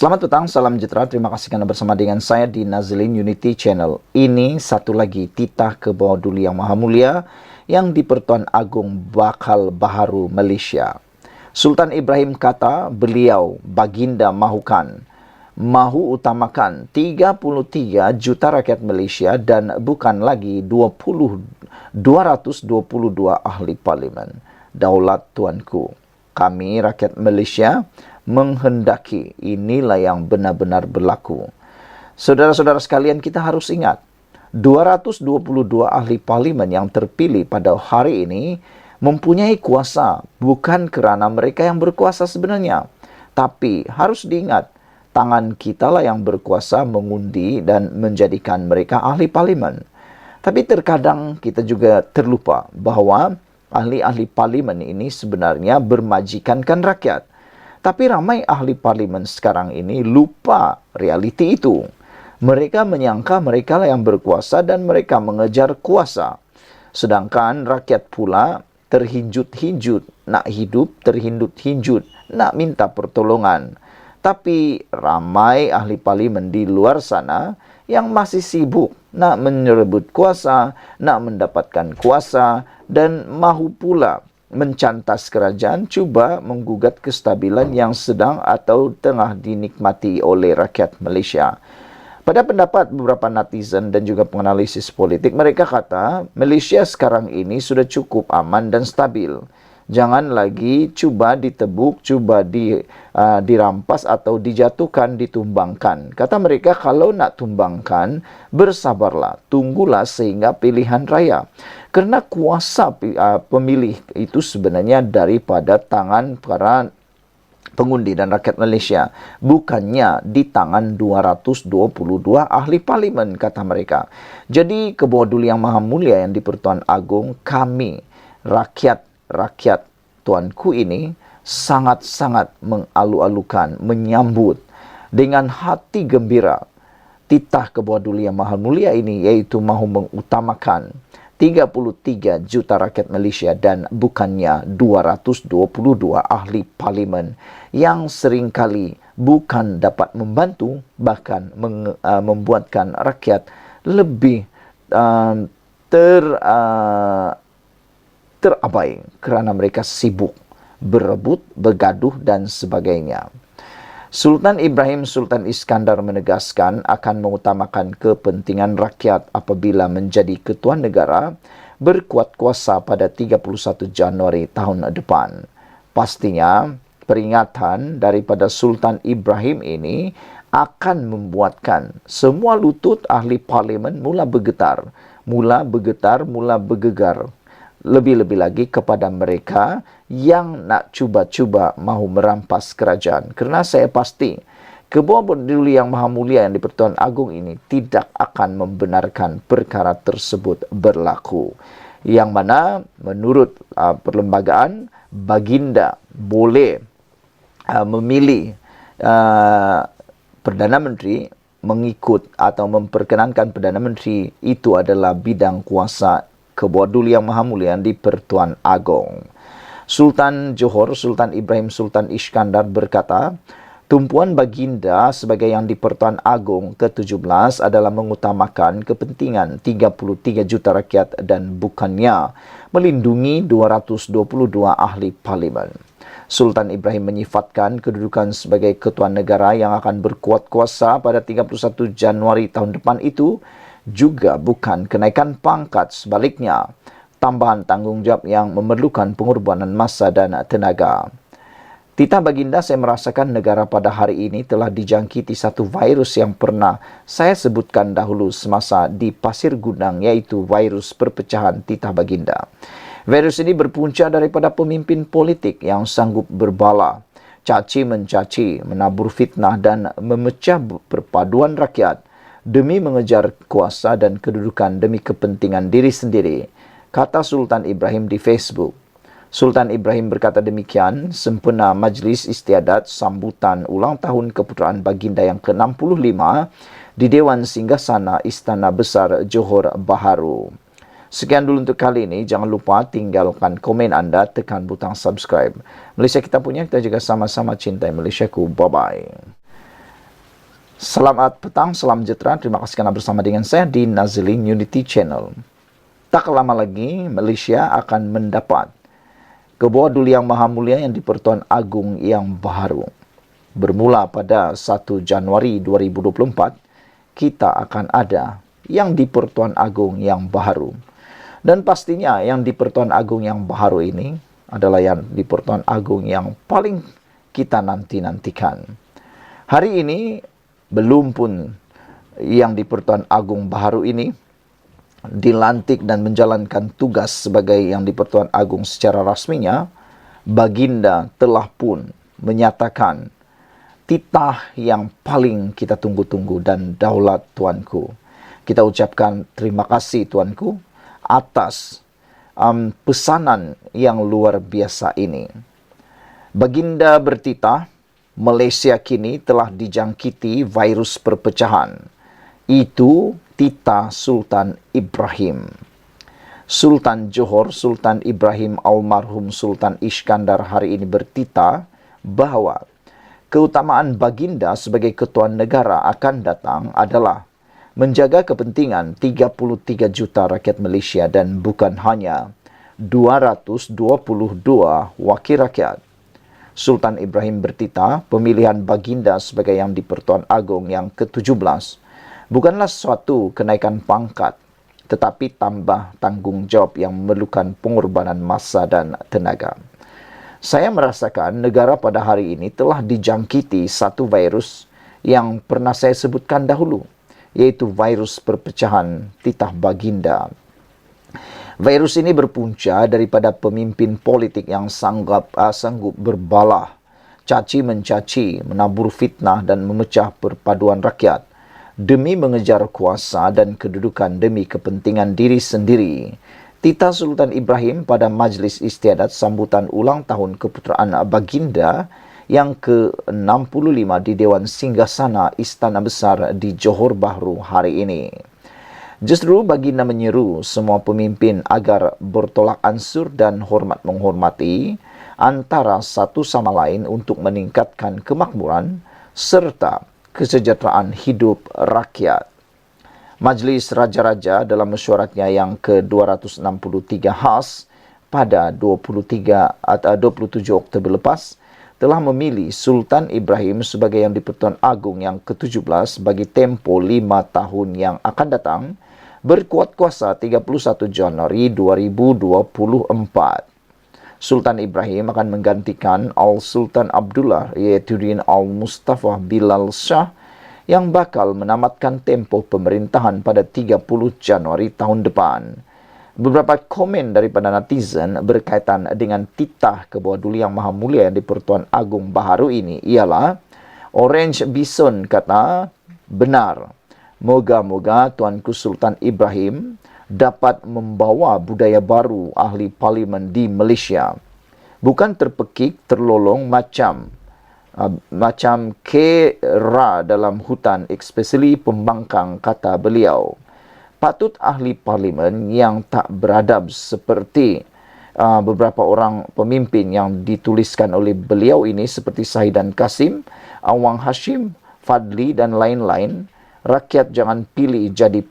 Selamat petang, salam sejahtera. Terima kasih karena bersama dengan saya di Nazlin Unity Channel. Ini satu lagi titah ke bawah Duli Yang Maha Mulia yang di Pertuan Agung Bakal Baharu, Malaysia. Sultan Ibrahim kata beliau baginda mahu utamakan 33 juta rakyat Malaysia dan bukan lagi 222 ahli parlimen. Daulat tuanku, kami rakyat Malaysia menghendaki inilah yang benar-benar berlaku. Saudara-saudara sekalian, kita harus ingat 222 ahli parlimen yang terpilih pada hari ini mempunyai kuasa bukan kerana mereka yang berkuasa sebenarnya, tapi harus diingat tangan kita lah yang berkuasa mengundi dan menjadikan mereka ahli parlimen. Tapi terkadang kita juga terlupa bahawa ahli-ahli parlimen ini sebenarnya bermajikankan rakyat. Tapi ramai ahli parlimen sekarang ini lupa realiti itu. Mereka menyangka mereka lah yang berkuasa dan mereka mengejar kuasa. Sedangkan rakyat pula terhinjut-hinjut nak hidup, terhinjut-hinjut nak minta pertolongan. Tapi ramai ahli parlimen di luar sana yang masih sibuk nak menyebut kuasa, nak mendapatkan kuasa dan mahu pula mencantas kerajaan, cuba menggugat kestabilan yang sedang atau tengah dinikmati oleh rakyat Malaysia. Pada pendapat beberapa netizen dan juga penganalisis politik, mereka kata Malaysia sekarang ini sudah cukup aman dan stabil. Jangan lagi cuba ditebuk, cuba dirampas atau dijatuhkan, ditumbangkan. Kata mereka, kalau nak tumbangkan, bersabarlah, tunggulah sehingga pilihan raya. Kerana kuasa pemilih itu sebenarnya daripada tangan para pengundi dan rakyat Malaysia, bukannya di tangan 222 ahli parlimen, kata mereka. Jadi, ke bawah Duli Yang Maha Mulia yang di Pertuan Agung, kami, rakyat tuanku ini sangat-sangat mengalu-alukan, menyambut dengan hati gembira titah ke bawah Duli Yang Maha Mulia ini, iaitu mahu mengutamakan 33 juta rakyat Malaysia dan bukannya 222 ahli parlimen yang seringkali bukan dapat membantu, bahkan membuatkan rakyat lebih terabai kerana mereka sibuk berebut, bergaduh dan sebagainya. Sultan Ibrahim Sultan Iskandar menegaskan akan mengutamakan kepentingan rakyat apabila menjadi ketua negara berkuat kuasa pada 31 Januari tahun depan. Pastinya peringatan daripada Sultan Ibrahim ini akan membuatkan semua lutut ahli parlimen mula bergetar, mula bergegar. Lebih-lebih lagi kepada mereka yang nak cuba-cuba mahu merampas kerajaan. Kerana saya pasti, ke bawah Duli Yang Maha Mulia yang di Pertuan Agung ini tidak akan membenarkan perkara tersebut berlaku. Yang mana menurut perlembagaan, baginda boleh memilih Perdana Menteri mengikut atau memperkenankan Perdana Menteri itu adalah bidang kuasa ke bawah Duli Yang Maha Mulia di Pertuan Agong. Sultan Johor, Sultan Ibrahim Sultan Iskandar berkata, tumpuan baginda sebagai yang di Pertuan Agong ke-17 adalah mengutamakan kepentingan 33 juta rakyat dan bukannya melindungi 222 ahli parlimen. Sultan Ibrahim menyifatkan kedudukan sebagai ketua negara yang akan berkuat kuasa pada 31 Januari tahun depan itu juga bukan kenaikan pangkat, sebaliknya tambahan tanggungjawab yang memerlukan pengorbanan masa dan tenaga. Titah baginda, saya merasakan negara pada hari ini telah dijangkiti satu virus yang pernah saya sebutkan dahulu semasa di Pasir Gudang, yaitu virus perpecahan titah baginda. Virus ini berpunca daripada pemimpin politik yang sanggup berbala, caci mencaci, menabur fitnah dan memecah perpaduan rakyat demi mengejar kuasa dan kedudukan demi kepentingan diri sendiri, kata Sultan Ibrahim di Facebook. Sultan Ibrahim berkata demikian sempena Majlis Istiadat sambutan ulang tahun keputeraan baginda yang ke-65 di Dewan Singgasana Istana Besar Johor Bahru. Sekian dulu untuk kali ini. Jangan lupa tinggalkan komen anda, tekan butang subscribe. Malaysia kita punya, kita juga sama-sama cintai Malaysiaku. Bye-bye. Selamat petang, salam sejahtera. Terima kasih karena bersama dengan saya di Nazilin Unity Channel. Tak lama lagi, Malaysia akan mendapat kebawa Duli Yang Maha Mulia yang di-Pertuan Agong yang baharu. Bermula pada 1 Januari 2024, kita akan ada yang di-Pertuan Agong yang baharu. Dan pastinya yang di-Pertuan Agong yang baharu ini adalah yang di-Pertuan Agong yang paling kita nanti-nantikan. Hari ini, belum pun yang di-Pertuan Agong baharu ini dilantik dan menjalankan tugas sebagai yang di-Pertuan Agong secara rasminya, Baginda telah pun menyatakan titah yang paling kita tunggu-tunggu dan daulat Tuanku. Kita ucapkan terima kasih Tuanku atas pesanan yang luar biasa ini. Baginda bertitah, Malaysia kini telah dijangkiti virus perpecahan. Itu titah Sultan Ibrahim. Sultan Johor, Sultan Ibrahim almarhum Sultan Iskandar hari ini bertitah bahawa keutamaan Baginda sebagai ketua negara akan datang adalah menjaga kepentingan 33 juta rakyat Malaysia dan bukan hanya 222 wakil rakyat. Sultan Ibrahim bertitah, pemilihan Baginda sebagai yang di-Pertuan Agong yang ke-17 bukanlah suatu kenaikan pangkat, tetapi tambah tanggungjawab yang memerlukan pengorbanan masa dan tenaga. Saya merasakan negara pada hari ini telah dijangkiti satu virus yang pernah saya sebutkan dahulu, yaitu virus perpecahan titah Baginda. Virus ini berpunca daripada pemimpin politik yang sanggup berbalah, caci-mencaci, menabur fitnah dan memecah perpaduan rakyat demi mengejar kuasa dan kedudukan demi kepentingan diri sendiri. Titah Sultan Ibrahim pada Majlis Istiadat sambutan ulang tahun keputeraan Baginda yang ke-65 di Dewan Singgasana Istana Besar di Johor Bahru hari ini. Justru Baginda menyeru semua pemimpin agar bertolak ansur dan hormat menghormati antara satu sama lain untuk meningkatkan kemakmuran serta kesejahteraan hidup rakyat. Majlis Raja-Raja dalam mesyuaratnya yang ke-263 khas pada 27 Oktober lepas telah memilih Sultan Ibrahim sebagai yang di-Pertuan Agong yang ke-17 bagi tempoh 5 tahun yang akan datang, berkuat kuasa 31 Januari 2024. Sultan Ibrahim akan menggantikan Al-Sultan Abdullah Yaitu Al-Mustafa Bilal Shah yang bakal menamatkan tempoh pemerintahan pada 30 Januari tahun depan. Beberapa komen daripada netizen berkaitan dengan titah kebawa Duli Yang Maha Mulia yang di-Pertuan Agong baharu ini ialah Orange Bison kata, benar. Moga-moga Tuanku Sultan Ibrahim dapat membawa budaya baru ahli parlimen di Malaysia. Bukan terpekik, terlolong macam kera dalam hutan, especially pembangkang, kata beliau. Patut ahli parlimen yang tak beradab seperti beberapa orang pemimpin yang dituliskan oleh beliau ini seperti Sahidan Kasim, Awang Hashim, Fadli dan lain-lain. Rakyat jangan pilih jadi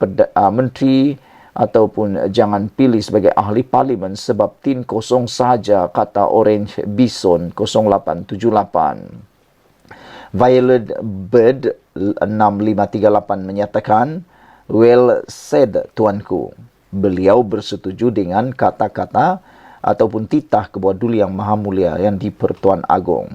menteri ataupun jangan pilih sebagai ahli parlimen sebab tin kosong sahaja, kata Orange Bison 0878. Violet Bird 6538 menyatakan, well said Tuanku. Beliau bersetuju dengan kata-kata ataupun titah kebawa Duli Yang Maha Mulia yang di-Pertuan Agong.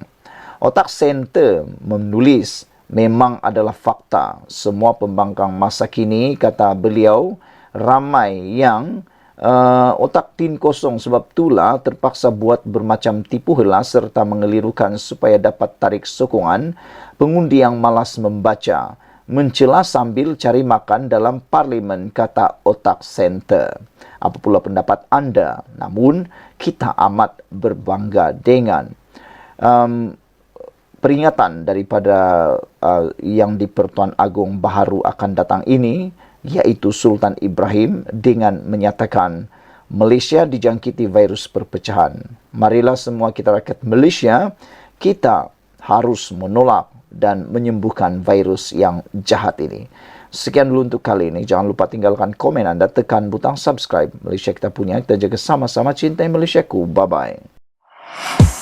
Otak Center menulis, memang adalah fakta. Semua pembangkang masa kini, kata beliau, ramai yang otak tin kosong sebab itulah terpaksa buat bermacam tipu hela serta mengelirukan supaya dapat tarik sokongan pengundi yang malas membaca, mencela sambil cari makan dalam parlimen, kata otak Center. Apa pula pendapat anda? Namun kita amat berbangga dengan peringatan daripada yang di-Pertuan Agong baharu akan datang ini, yaitu Sultan Ibrahim dengan menyatakan Malaysia dijangkiti virus perpecahan. Marilah semua kita rakyat Malaysia, kita harus menolak dan menyembuhkan virus yang jahat ini. Sekian dulu untuk kali ini. Jangan lupa tinggalkan komen Anda, tekan butang subscribe. Malaysia kita punya, kita jaga sama-sama, cintai Malaysiaku. Bye-bye.